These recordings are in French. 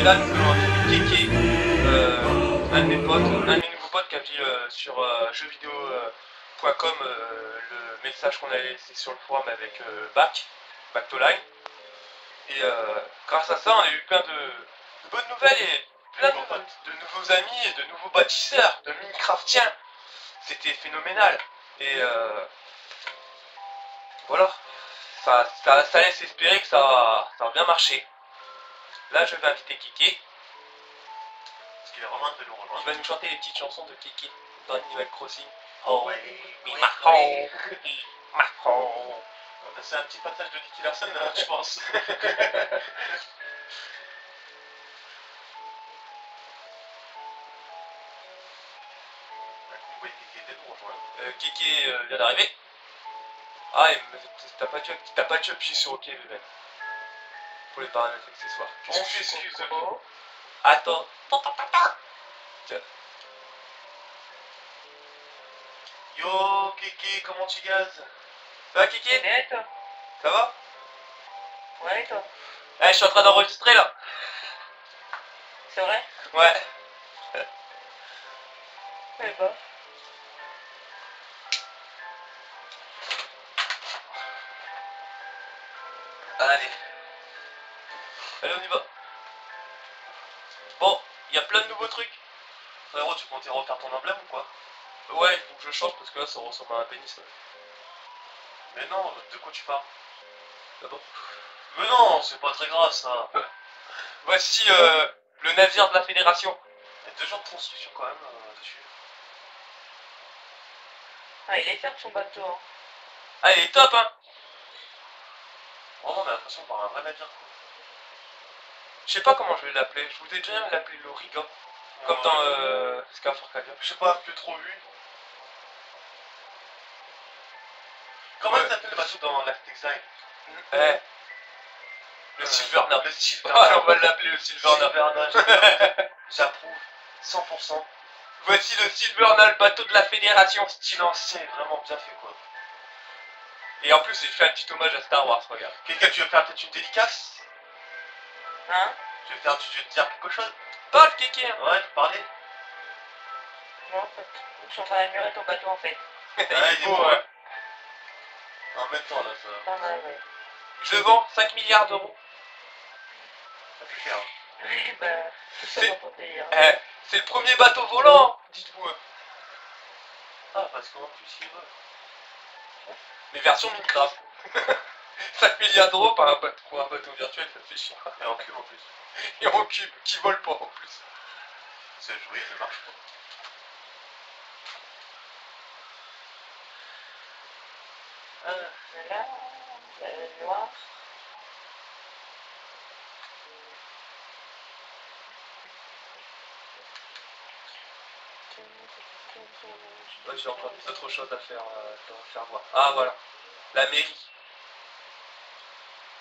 Et là, nous allons avec Keke, un de mes potes, un de mes nouveaux potes qui a mis sur jeuxvideo.com le message qu'on avait laissé sur le forum avec Back to Line. Et grâce à ça, on a eu plein de bonnes nouvelles et plein de nouveaux amis et de nouveaux bâtisseurs, de Minecraftiens. C'était phénoménal. Et voilà, ça laisse espérer que ça va bien marcher. Là, je vais inviter Keke. Parce qu'il est vraiment de nous rejoindre. Il va nous chanter les petites chansons de Keke dans Animal Crossing. Oh ouais, c'est un petit passage de Nicky Larson, je pense. Oui, Keke était de nous rejoindre. Keke vient d'arriver. Ah, et t'as pas dû appuyer sur OK, Veven. Pour les paramètres accessoires. Excuse-moi. Attends. Tiens. Yo, Keke, comment tu gazes? Ça va, Keke? Bien et toi? Ça va? Ouais et toi? Eh, je suis en train d'enregistrer là. C'est vrai? Ouais. Ouais bah. Allez. Allez, on y va. Bon, il y a plein de nouveaux trucs. Frérot, tu comptais refaire ton emblème ou quoi? Ouais, il faut que je change parce que là, ça ressemble à un pénis. Là. Mais non, de quoi tu parles? D'abord. Mais non, c'est pas très grave ça. Voici le navire de la Fédération. Il y a 2 jours de construction quand même dessus. Ah, il est ferme son bateau, hein. Ah, il est top, hein. Vraiment, on a l'impression de voir un vrai navire quoi. Je sais pas comment je vais l'appeler. Je voudrais déjà l'appeler l'Origa. Comme dans Scar Arcadia. Je sais pas, plus trop vu. Comment il s'appelle le bateau dans Last Exile? Eh. Le Silverna. Le Ah, on va l'appeler le Silverna. J'approuve. 100%. Voici le Silverna, le bateau de la Fédération. Style ancien, vraiment bien fait quoi. Et en plus, j'ai fait un petit hommage à Star Wars, regarde. Quelqu'un, tu veux faire peut-être une dédicace? Hein? Tu veux te dire quelque chose? Parle, Keke. Ouais, tu parlais? Non, je suis en train d'admirer ton bateau en fait. Il est beau, ouais. En même temps là, ça. Pas mal, ouais. Je le vends 5 milliards d'euros. Ça fait cher. Oui, bah, tout ça C'est- dans ton délire. Eh, c'est le premier bateau volant, dites-vous. Ah, parce qu'en plus il veut. Mais version Minecraft. 5 milliards d'euros pour un bateau virtuel, ça fait chier. Et en cube en plus. Et en cube, qui vole pas en plus. C'est joué, ça marche pas. Là, noir. Ouais, j'ai encore d'autres choses à faire voir. Ah, voilà. La mairie.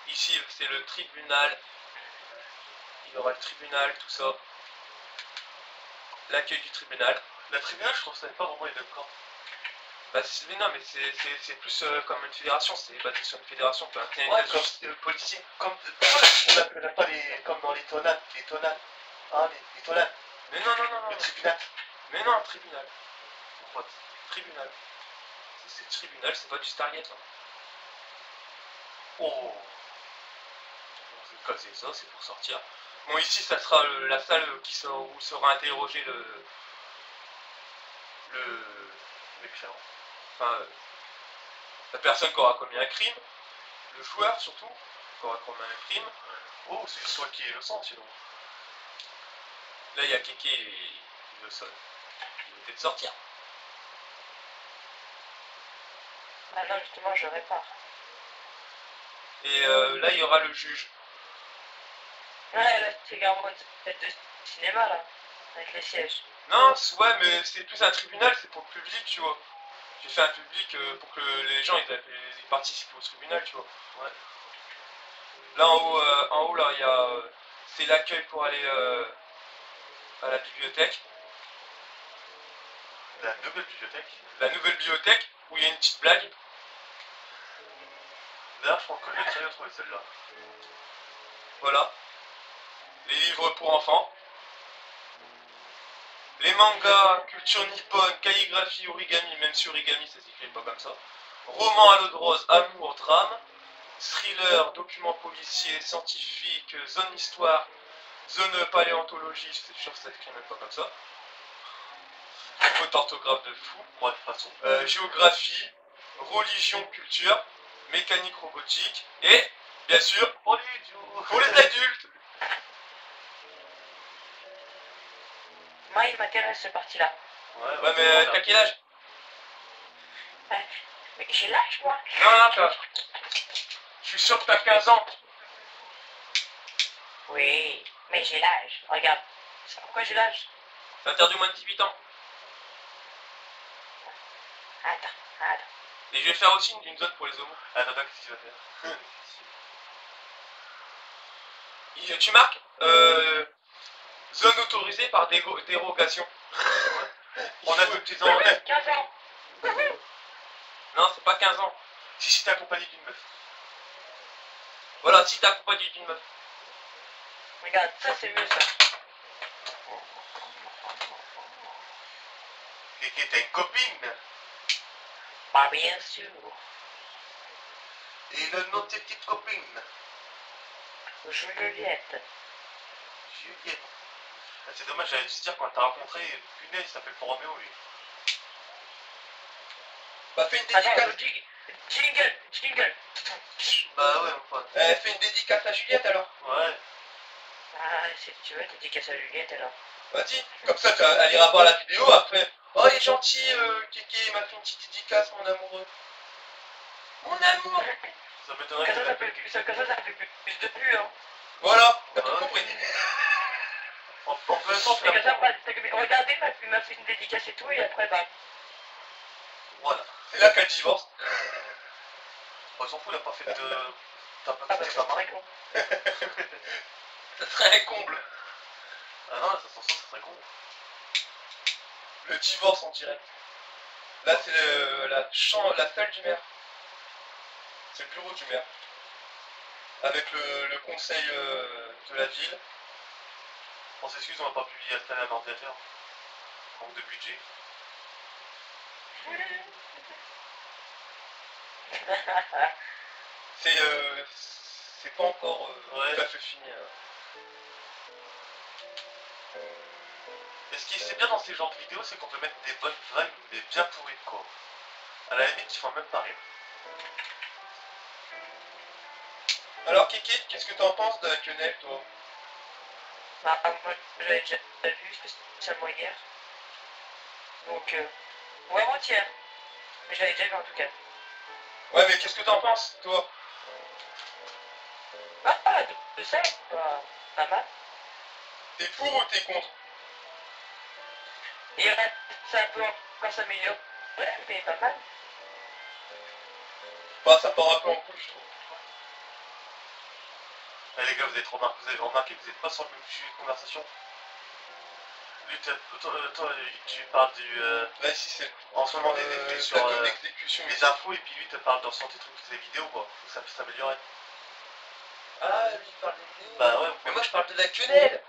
Ici, c'est le tribunal. Il y aura le tribunal, tout ça. L'accueil du tribunal. La tribunal, je trouve ça n'est pas vraiment les mêmes camps. Bah, mais non, mais c'est plus comme une fédération. C'est basé sur une fédération. Ouais, comme politique, comme. On l'appelle pas les. Comme dans les tonales. Les tonales. Hein, les tonales. Mais non, non, non, non. Le tribunal. Mais non, tribunal. Mon pote. Tribunal. C'est tribunal, c'est pas du Stargate, là. Oh. Je vais casser ça, c'est pour sortir. Bon, ici, ça sera la salle où sera interrogé enfin, la personne qui aura commis un crime, le joueur surtout, qui aura commis un crime. Oh, c'est soit qui est innocent sinon. Là, il y a Keke et le sol. Il va peut-être sortir. Ah non, justement, je répare. Et là, il y aura le juge. Ouais, là, c'est en mode fête de cinéma, là. Avec les sièges. Non, ouais, mais c'est plus un tribunal, c'est pour le public, tu vois. J'ai fait un public pour que les gens ils participent au tribunal, tu vois. Ouais. Là, en haut là, il y a. C'est l'accueil pour aller à la bibliothèque. La nouvelle bibliothèque. La nouvelle bibliothèque, où il y a une petite blague. D'ailleurs, je pense que je vais très bien trouver celle-là. Voilà. les livres pour enfants, les mangas, culture nippone, calligraphie, origami, même si origami ça s'écrit pas comme ça, romans à l'eau de rose, amour, drame, thriller, documents policiers, scientifiques, zone histoire, zone paléontologie, c'est sûr que ça s'écrit même pas comme ça, faute d'orthographe de fou, bref, de toute façon, géographie, religion, culture, mécanique robotique, et, bien sûr, pour les adultes. Moi, il m'intéresse ce parti-là. Ouais, mais t'as quel âge? Mais j'ai l'âge, moi. Non, t'as... Je suis sûr que t'as 15 ans. Oui, mais j'ai l'âge. Regarde. C'est pourquoi j'ai l'âge. C'est interdit moins de 18 ans. Attends. Et je vais faire aussi une zone pour les homos. Attends, qu'est-ce qu'il va faire? Tu marques zone autorisée par dérogation. On a deux petits ans. 15 ans. Non, c'est pas 15 ans. Si t'es accompagné d'une meuf. Voilà, si t'es accompagné d'une meuf. Regarde, ça c'est mieux ça. Et que t'as une copine. Bah bien sûr. Et le nom de tes petites copines. Juliette. Juliette. Ah, c'est dommage, j'allais te dire quand t'as rencontré, punaise, il s'appelle pas Roméo lui. Bah fais une Attends, dédicace. jingle. Bah ouais, mon pote. Fais une dédicace à Juliette alors. Ouais. Ah, si tu veux, dédicace à Juliette alors. Vas-y, comme ça elle ira voir la vidéo après. Oh il est gentil, Kéké, il m'a fait une petite dédicace, mon amoureux. Mon amour. Ça m'étonnerait Comme que ça, ça fait plus de vues, hein. Voilà, t'as tout Ouais. compris. En même temps, C'est comme ça, regardez, il m'a fait une dédicace et tout, et après, bah. voilà. C'est là qu'elle divorce. On s'en fout, il a pas fait de... T'as pas Ah bah, quitté c'est ta main. très con. Ça serait un comble. Ah non, ça sent ça, c'est très con. Le divorce en direct. Là c'est la salle du maire. C'est le bureau du maire. Avec le conseil de la ville. On s'excuse, on va pas pu y installer un ordinateur. Manque de budget. C'est pas encore Ouais. tout à fait fini. Hein. Et ce qui est bien dans ces genres de vidéos, c'est qu'on peut mettre des bonnes vannes ou des bien pourries, quoi. À la limite, il faut même pas rire. Alors Kiki, qu'est-ce que t'en penses de la quenelle toi? Bah, moi, j'avais déjà vu spécialement hier. Donc, ouais, avant-hier. Mais j'avais déjà vu en tout cas. Ouais mais qu'est-ce que t'en penses toi? Ah, de ça, bah, pas mal. T'es pour ou t'es contre? Et ça peut encore s'améliorer, mais pas mal. Bah ça part un peu en couille je trouve. Eh, les gars, vous avez remarqué que vous n'êtes pas sur le même sujet de conversation. Lui, toi, tu parles du... Là ici c'est en ce moment des effets sur plateau d'exécution. les infos, et puis lui, te parle dans son truc des vidéos, quoi. Ça peut s'améliorer. Ah lui il parle des vidéos. Bah ouais, Mais moi je parle de la quenelle.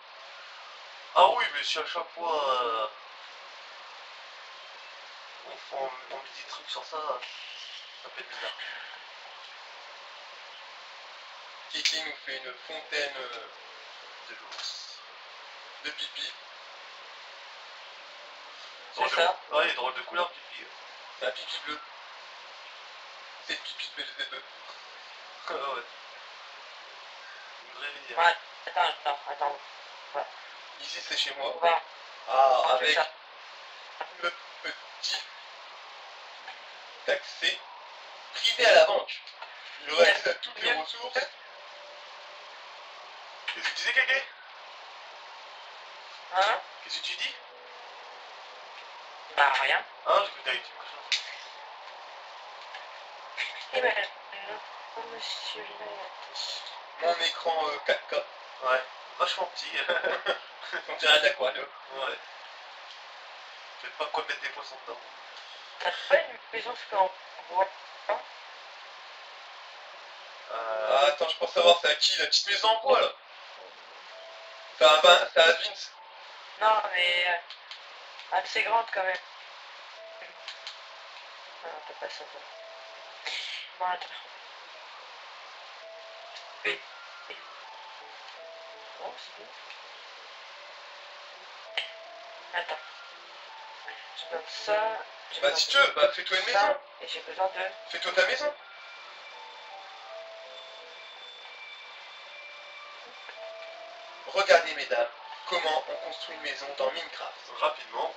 ah oui, mais si à chaque fois on me dit des trucs sur ça, ça peut être bizarre. Kiki nous fait une fontaine De l'ours. de pipi. C'est ça. Ouais, il est drôle de couleur, pipi. C'est un pipi bleu. C'est le pipi de BGT2. Ah ouais. Une vraie vie. Ouais, attends. Ici c'est chez moi. On va Ah ranger avec ça. le petit accès privé à la banque. Il aurait accès à toutes les ressources. Qu'est-ce que tu dis, Kéké? Hein? Qu'est-ce que tu dis? Bah, rien. Hein, j'ai cru que t'avais dit machin. Eh ben, non, monsieur le... Mon écran 4K. Ouais, vachement petit. On dirait de l'aquarium. Ouais. Je sais pas quoi mettre des poissons dedans. T'as pas une maison ce qu'on voit, hein? Ah, attends, je pense savoir c'est à qui la petite maison en bois là. C'est un Vince. Non, mais assez grande quand même. Non, t'as pas ça. Bon, attends. Oui. Bon, c'est bon. Attends. Je donne ça. Je Bah donne si tu veux, bah fais-toi une ça, maison. et j'ai besoin de... Fais-toi ta maison. Regardez mesdames, comment on construit une maison dans Minecraft. Rapidement.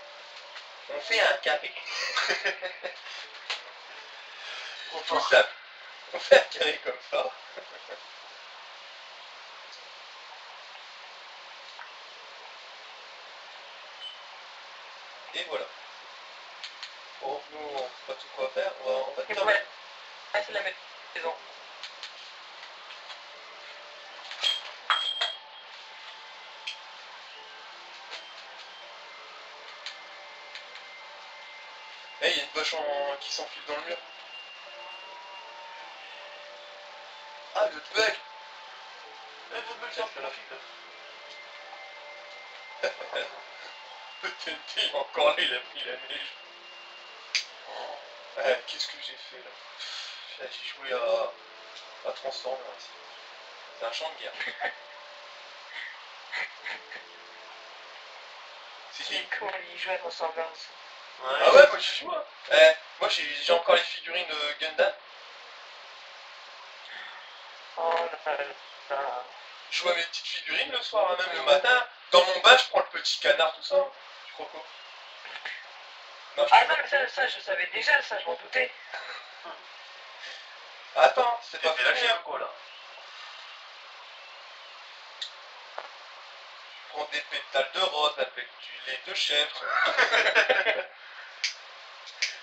On fait un carré. On Tout part. simple. On fait un carré comme ça. Et voilà. Bon, nous, on sait pas tout quoi faire. On va Et terminer. ouais, c'est la maison. Eh, il y a une vache qui s'enfile dans le mur. Ah, le bug. Eh, votre belle sœur, la fille, là. Le TNT, encore là, il a pris la neige. Qu'est-ce que j'ai fait là? J'ai joué à Transformers ici. C'est un champ de guerre. C'est qui? C'est cool, il joue à Transformers. Ouais. Ah ouais, moi j'y joue. Hein. Moi j'ai encore les figurines Gundam. Oh là là. Je joue à mes petites figurines le soir, hein, même le matin. Dans mon bain, je prends le petit canard, tout ça. Hein. Tu crois quoi? Non, Ah non, mais ça, je savais déjà, ça, je m'en doutais. Attends, c'est T'es pas fait fini. lâcher Hein. ou quoi, là? Prends des pétales de rose avec du lait de chèvre.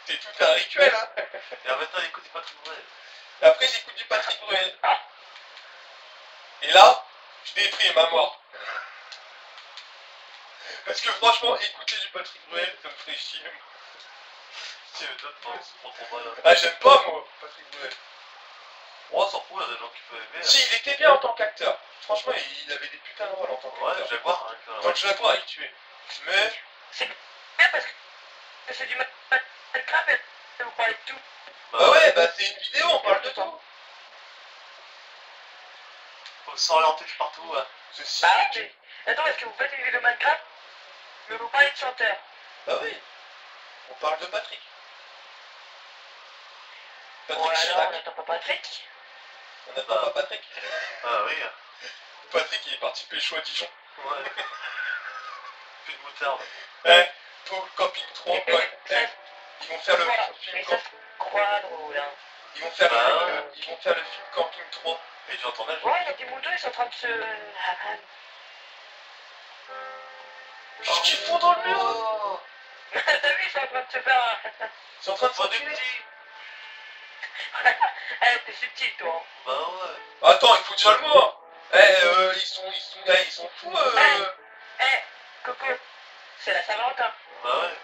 C'est tout un rituel, hein. Et alors maintenant, écoutez pas tout vrai. Et après, j'écoute du Patrick Bruel. Et là, je déprime à mort. Parce que franchement, écouter du Patrick Bruel, ça me ferait chier. Si, mais toi, tu prends ton mal. Ah, j'aime pas, moi, Patrick Bruel. Oh, on s'en fout, il y a des gens qui peuvent aimer. Si, il était bien en tant qu'acteur. Franchement, il avait des putains de rôles en tant Ouais, qu'acteur. Jaguar, hein, quand Dans même. le Jaguar, il tuait. Mais, C'est bien parce que c'est du Minecraft et vous parlez de tout. bah ouais, bah c'est une vidéo, on parle de tout. Faut s'orienter de partout, ouais. Ceci. Bah, mais... Attends, est-ce que vous faites une vidéo Minecraft, mais vous parlez de chanteur? Bah oui, on parle de Patrick. Patrick Oh là là, Chirac. on n'attend pas Patrick. On n'attend pas Patrick. Ah oui. Patrick, il est parti pécho à Dijon. Ouais. Plus de moutarde. Pour le camping 3, Et ouais. ça, Ils vont faire le film mais ça, c'est quoi drôle, hein? Ils vont faire Bah, ils vont faire le film Camping 3. Et j'entends là, Ouais, il y a des moutons, ils sont en train de se... Qu'est-ce qu'ils font dans le mur? Oh, T'as vu, ils sont en train de se faire... Ils sont en train de pas des s'enculer. petits. Eh, t'es subtil, toi. Hein. Bah ouais. Attends, il faut dire le mot. Hein. Ils sont fous. Eh, Coco, c'est la Saint-Valentin. Bah ouais.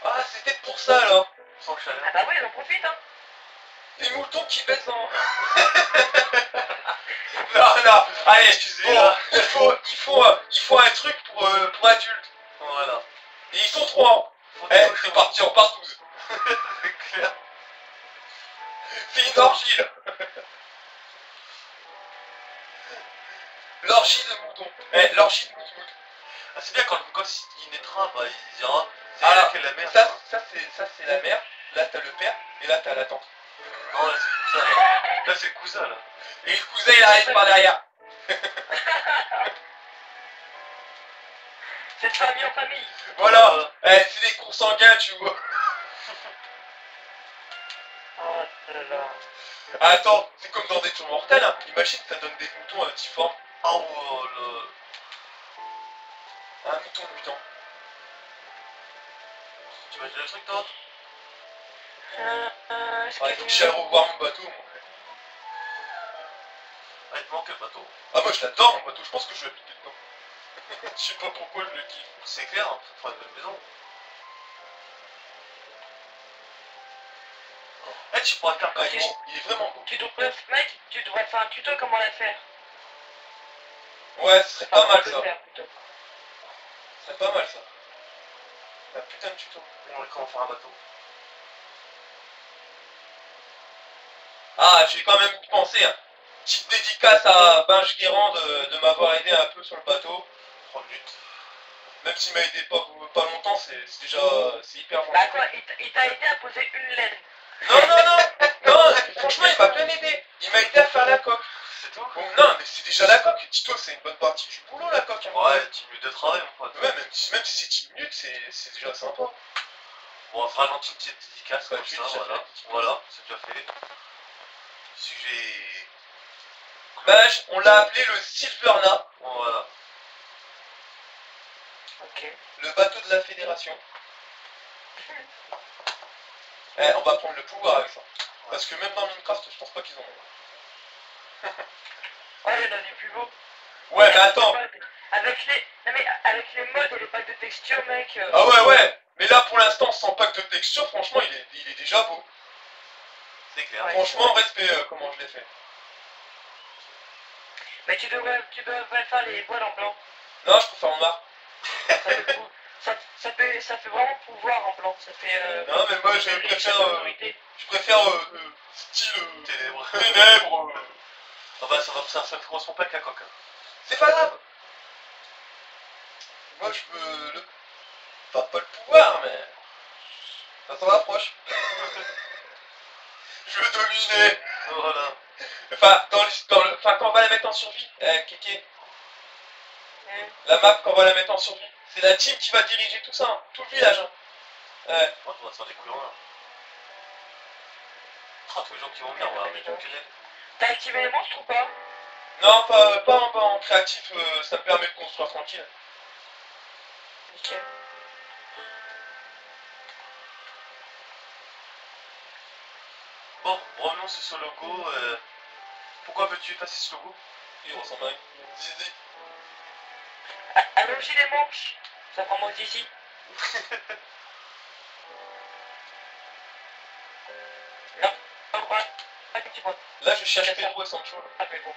Ah, c'est peut-être pour ça là. Sans chaleur. Ah bah oui, ils en profitent, hein. Les moutons qui baissent en... Non, non, allez, Excusez-moi. bon, il faut un truc pour adultes. Voilà. Et ils sont trois. Faut Eh, des c'est parti, on part tous. C'est clair. C'est une orgie là. L'orgie de moutons. Eh, l'orgie de moutons. Ah, c'est bien quand il naîtra, bah il dira. C'est Alors, là qu'est la mère. ça c'est la mère. Là t'as le père et là t'as la tante. Non, là c'est le cousin. Là c'est le cousin là. Et le cousin il arrive par derrière. C'est de famille en famille. Voilà. C'est des consanguins tu vois. Oh là là. Attends, c'est comme dans des tours mortels. Hein. Imagine ça donne des moutons difformes. Oh le. Un mouton mutant. Tu imagines le truc toi? Est-ce Ah, il faut que j'aille revoir mon bateau. Moi. Ah, il te manque le bateau. Ah moi je l'adore mon bateau, je pense que je vais habiter dedans. Je sais pas pourquoi je le kiffe. C'est clair, hein. Ça fera une belle maison. Eh, tu pourrais faire Ah, il est vraiment beau. Tu devrais, mec, tu devrais faire un tuto comment la faire. Ouais, ce serait pas mal ça. Plutôt. Ce serait pas mal ça. Un putain de tuto. On va comment faire un bateau. Ah, j'ai quand même pensé, hein. Petite dédicace à Binge Guérand de m'avoir aidé un peu sur le bateau. 3 minutes. Même s'il m'a aidé pas longtemps, c'est déjà c'est hyper gentil. Bah quoi, il t'a aidé à poser une laine. Non, franchement il m'a bien aidé. Il m'a aidé à faire la coque. C'est tout. Bon, non, mais c'est déjà la coque. Tito, c'est une bonne partie du boulot la coque. Hein. Ouais, 10 minutes de travail, mon pote. Ouais, même si c'est 10 minutes, c'est déjà sympa. Bon, on fera un petit petite dédicace Ouais, comme tu ça, l'as déjà voilà. fait. Voilà, c'est déjà fait. Sujet. Binge, on l'a appelé le Silverna, Bon, voilà. Ok. le bateau de la fédération. On va prendre le pouvoir avec ça. Parce que même dans Minecraft, je pense pas qu'ils ont. Ouais, il y en a des plus beaux. Ouais, mais attends. Avec les... Non mais avec les modes et les packs de texture, mec. Ah ouais. Mais là, pour l'instant, sans pack de texture, franchement, il est déjà beau. C'est clair. Ouais. Franchement, respect comment je l'ai fait. Mais tu devrais faire les voiles en blanc. Non, je préfère en noir. Ça fait vraiment pouvoir en blanc. Ça fait. Non, mais moi, je préfère style Ténèbres. ténèbres. Ah bah, ça fait correspond pas avec la coque. Hein. C'est pas grave. Moi, je veux le... Enfin, pas le pouvoir, mais... Ça s'en rapproche. Je veux dominer. Voilà. Enfin, quand on va la mettre en survie, Kéké, la map, quand on va la mettre en survie, c'est la team qui va diriger tout ça, hein, tout le village. Hein. On va se faire des couillons là. Ah, tous les gens qui vont venir, on va ramener quelques aides. T'as activé les monstres ou pas? Non, pas en créatif, ça me permet de construire tranquille. Nickel. Bon, revenons sur ce logo. Pourquoi veux-tu effacer ce logo? Il ressemble à une zizi. Allongez les manches. Ça prend mon zizi. Non, pas que tu vois. Là, je cherche Pedro et Sancho. Là. Ah, mais bon.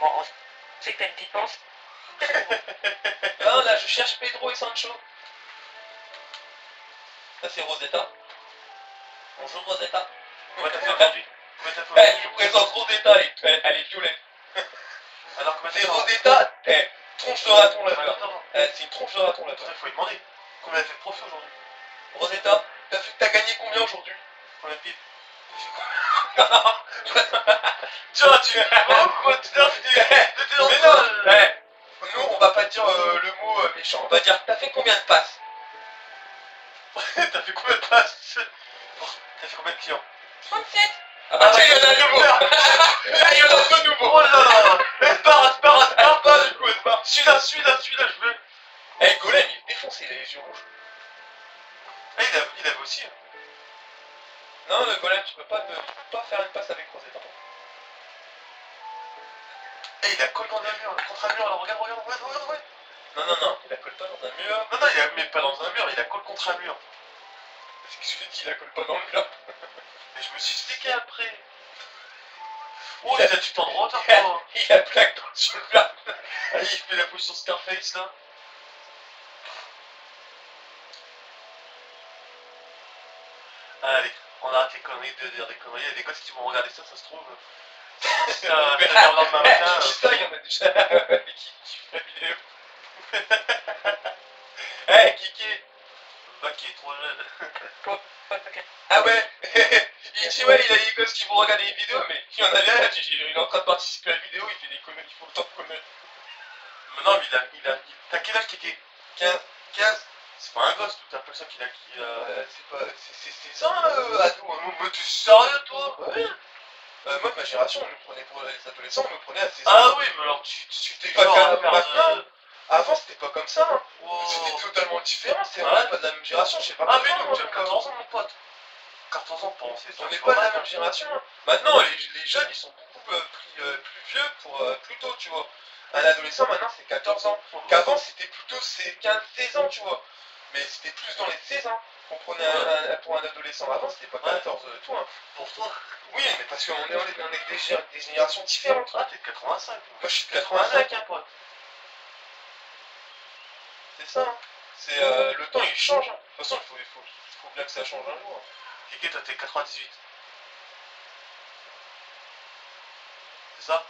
Bon, on sait que t'as une petite pense. Non, là, je cherche Pedro et Sancho. Ça, c'est Rosetta. Bonjour, Rosetta. Comment t'as fait aujourd'hui? Comment t'as fait Je aujourd'hui? vous présente Rosetta, elle est violette. Alors, comment t'as C'est fait? Rosetta, tronche de raton là-bas. Attends, C'est une tronche de raton là-bas. il faut lui demander. Combien elle fait de profit aujourd'hui? Rosetta, t'as gagné combien aujourd'hui? Combien de pipe? Tiens, tu... Oh, quoi, t'es dans Mais non, nous, on va pas dire le mot méchant, on va dire t'as fait combien de passes? T'as fait combien de passes? T'as fait combien de clients? 37. Ah bah tiens, il y en a un nouveau. Là, il y en a deux nouveaux. Oh là là. Elle part, Du coup, elle part. Celui-là, je veux. Eh, Golem, il est défoncé, il a les yeux rouges. Ah, il avait aussi. Non, le Golem, tu peux pas faire une passe avec Rosetta. Eh, il a collé dans un mur, contre un mur, alors regarde. Non, il la colle pas dans un mur. Non, il a mis pas dans un mur, il a collé contre un mur. C'est que je lui ai dit, il la colle pas dans le mur. Et je me suis stické après. Oh, il a du temps de retard, toi. Il a plaque sur le plat. Allez, il fait la position Scarface, là. Allez, on arrête les conneries de dire des conneries. Il y a des gosses qui vont regarder ça se trouve. C'est un le lendemain matin. Qui ça, il y en a déjà qui fait la vidéo. Eh, Kiki. Bah, qui est trop jeune. Quoi? Ok. Ah ouais. Il dit ouais, il a des gosses qui vont regarder les vidéos, mais il y en a un, il est en train de participer à la vidéo, il fait des conneries, il faut le temps de connaître. Mais non, mais t'as quel âge, Kiki? 15. C'est pas un gosse, tout appelles ça qu'il a. C'est ça, ado. Hein. Mais t'es sérieux, toi? Ouais. Moi, de ma génération, on nous prenait pour les adolescents, on nous prenait à 16 ans. Ah oui, mais alors tu pas genre qu'à à faire maintenant. de... Avant, c'était pas comme ça. Hein. Wow. C'était totalement différent. C'est Ouais. vrai, pas de la même génération. Je sais pas Ah, mais pourquoi, nous, j'ai moi, 14 ans, mon pote. 14 ans pour penser. on n'est pas de la même génération. Hein. Maintenant, les jeunes, ils sont beaucoup plus vieux pour plus tôt, tu vois. Un adolescent, maintenant, c'est 14 ans. Qu'avant, c'était plutôt 15-16 ans, tu vois. Mais c'était plus dans les 16 ans. qu'on prenait pour un adolescent avant, c'était pas 14 tout, hein. Pour toi. Oui, mais parce qu'on est des générations différentes. Ah, t'es de 85. Moi, je suis de 85, hein. pote. C'est ça, hein. C'est, le temps, il change, hein. De toute façon, il faut bien que ça change un jour. Kiki, toi, t'es 98. C'est ça?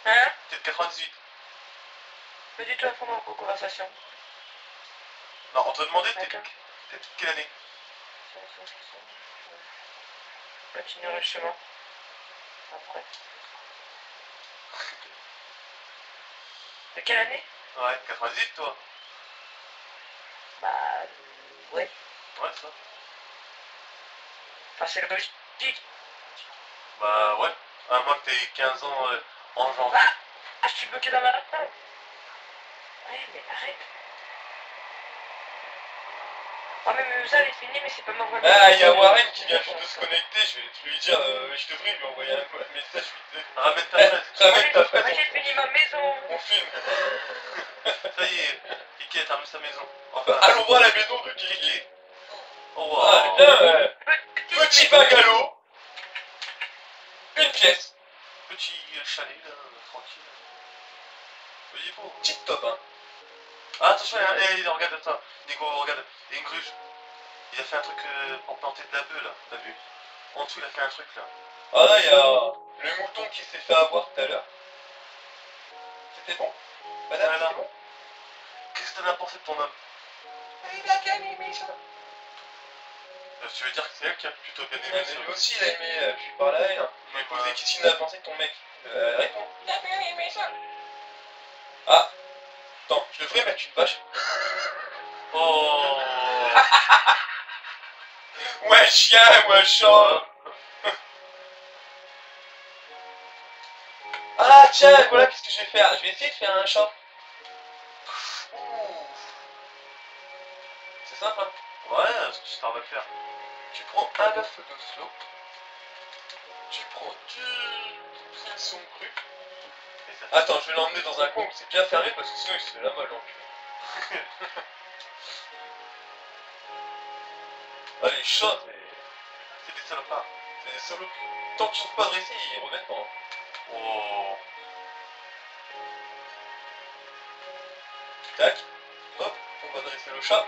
Hein? T'es de 98. Pas du tout à fond dans vos conversations. Non, on te demandait, t'es D'accord. de quelle année? Continuer le chemin. Après. De quelle année? Ouais, 98, toi. Bah. Ouais. Ouais, ça. Enfin, c'est logique. Bah, ouais. À moins que t'aies 15 ans en janvier. Ah, je suis bloqué dans ma table. Ouais, mais arrête. Oh, mais ça, elle est finie, mais c'est pas ma vraie. Ah, il y a Warren qui vient juste de se connecter, je vais lui dire, je devrais lui envoyer un message, je lui dis, Ramène ta fraise. ramène ta fraise, Moi, j'ai fini ma maison. on filme. Ça y est, Kiki a terminé sa maison. Enfin, allons voir la maison de Kiki. Oh, wow. Ah, bien, petit bungalow, une pièce, Petit chalet, là, tranquille. Petit beau. petite top, hein. Ah, attention, regarde, attends. Nico, regarde, il y a une gruge. Il a fait un truc pour planter de la bœuf, là. T'as vu? En dessous, il a fait un truc, là. Ah là, il y a le mouton qui s'est fait avoir tout à l'heure. C'était bon? Madame, Voilà. c'était bon? Qu'est-ce que t'en as pensé de ton homme? Il a bien aimé ça. Tu veux dire que c'est elle qui a plutôt bien aimé Mais ça? lui aussi, il a aimé, puis il parlait à elle. Hein. Je lui ai posé qu'est-ce qu'il en a pensé de ton mec. Réponds. Il a bien aimé ça. Ah, attends, je devrais mettre une vache. Oh. Ouais, chien, ouais, chat. Ah, tiens, voilà qu'est-ce que je vais faire. Je vais essayer de faire un chat. C'est simple, hein. Ouais, ce que tu t'en vas le faire. Tu prends un œuf de slow. Tu prends du poisson cru. Et ça fait... Attends, je vais l'emmener dans un coin où c'est bien fermé parce que sinon il se fait la molle, l'enculé. Ah, les chats, C'est des salopards. c'est des solos. Tant qu'ils sont pas dressés, ils remettent pas. Hein. Oh. Tac, hop, on va dresser le chat.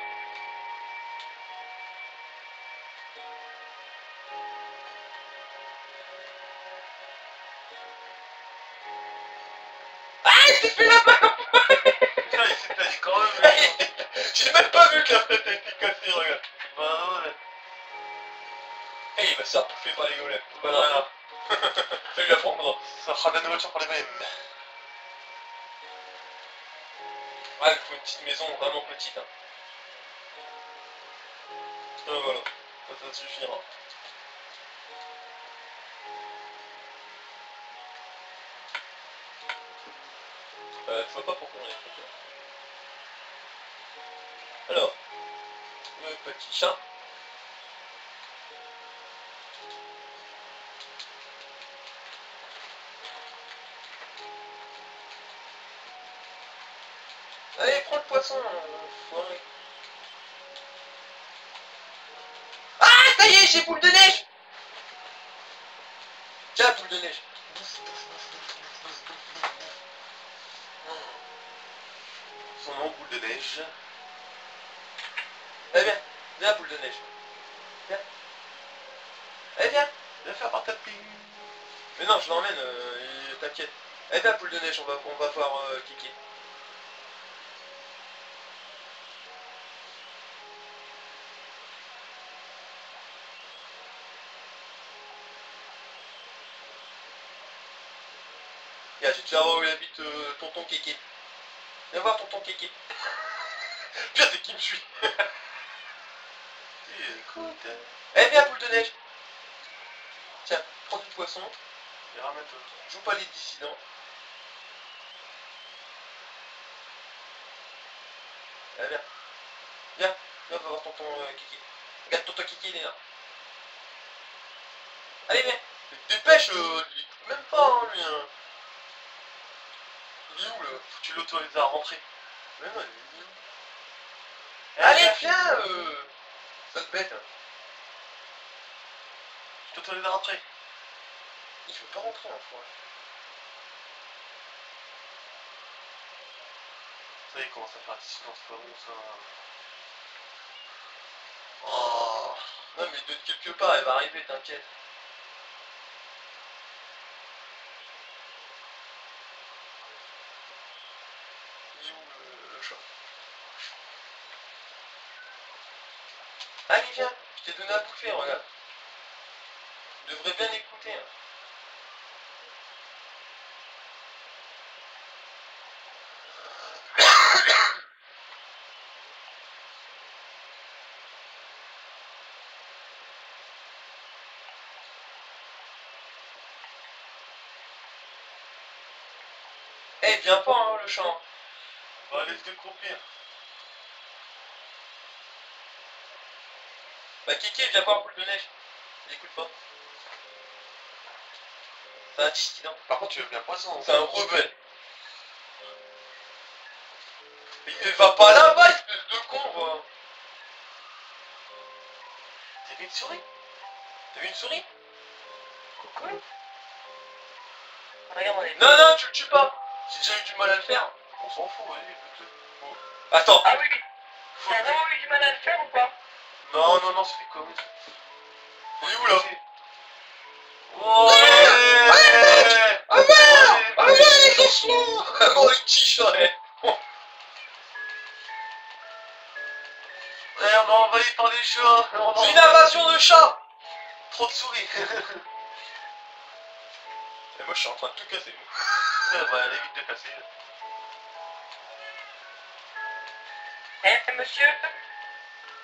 Ah, il s'est fait la main. Putain, il s'est taillé quand même. J'ai même pas vu que la tête a été cassée, regarde. Bah ouais. Et il va se faire bouffer par les golems. Voilà. Ça lui apprendra. Ça fera de la nourriture pour les mêmes. Ah, il faut une petite maison vraiment petite. Hein. Voilà, ça suffira. Je vois pas pourquoi on est trop peur. Alors, le petit chat. Allez, prends le poisson, foiré. Ah, ça y est, j'ai boule de neige. Tiens, boule de neige. Son nom, boule de neige. Eh bien, viens, boule de neige. Viens. Eh bien. Viens faire par tapis. Mais non, je l'emmène, t'inquiète. Eh bien, boule de neige, on va voir Kiki. Regarde, j'ai déjà voir où il habite tonton Kiki. Viens voir tonton Kiki. Bien, c'est qui me suit. Écoute. Eh bien, boule de neige. Tiens, prends du poisson. Et ramène-toi. Joue pas les dissidents. Allez, viens. Viens, viens, on va voir tonton Kiki. Regarde, tonton Kiki, il est là. Allez, viens. Dépêche, il écoute même pas, hein, lui. Hein. Il est où, là? Faut que tu l'autorises à rentrer. Mais non, il est où? Allez, viens ça te bête. Hein. Je te le rentrer. Il veut pas rentrer, hein, fois. Ça y est, il commence à faire du silence, c'est pas bon ça. Oh. Non, mais de quelque part, elle va arriver, t'inquiète. Il est où le chat? Allez, viens, je t'ai donné à bouffer, regarde. Tu devrais bien écouter. Hein. Eh, viens pas, hein, le chat. On va aller te croupir. Bah, Kiki, viens voir boule de neige. Il écoute pas. C'est un dissident. Par contre, tu veux bien poisson. C'est un rebelle. Il va pas là-bas, espèce de con, va. T'as vu une souris? T'as vu une souris? Coucou. Regarde, on est... Non, non, tu le tues pas. J'ai déjà eu du mal à le faire. On s'en fout, vas-y. Attends. Ah oui, t'as vraiment eu du mal à le faire ou pas? Non, non, non, c'est des conneries. Il est où là? Ouais. Ah ouais! Ah ouais, les chevaux! Oh, le petit chat, Eh, on est envahi par les chats. C'est une invasion de chats! Trop de souris. Et moi, je suis en train de tout casser. Ça va aller vite de casser. Eh, monsieur?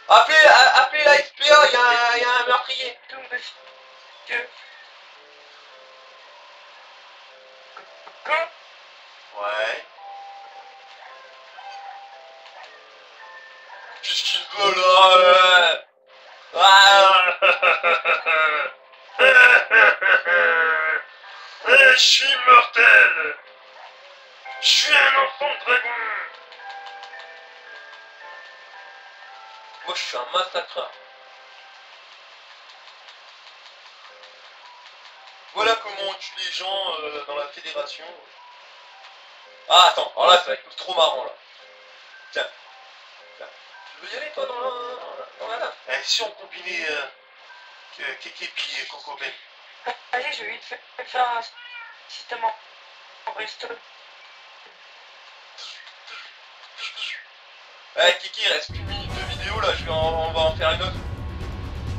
Appelez la SPA, il y a un meurtrier. Tout, monsieur? Coucou? Ouais. Qu'est-ce qu'il veut là? Ah. Je suis immortel. Je suis un enfant de dragon. Moi, je suis un massacreur. Voilà comment on tue les gens dans la fédération. Ah, attends, alors là, ça va être trop marrant, là. Tiens. Tiens. Tu veux y aller, toi, dans la lave? Eh, si on combinait Kiki et Coco Glen. Allez, je vais vite faire un système en bristol. Eh, Kiki, il reste qu'une minute de vidéo, là, on va en faire une autre.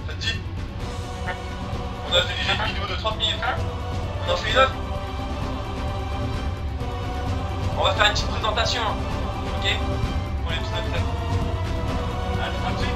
Ça te dit? On a fait déjà une vidéo de 30 minutes. On en fait une autre? On va faire une petite présentation, hein. Ok? Pour l'épisode 7. Allez, parti.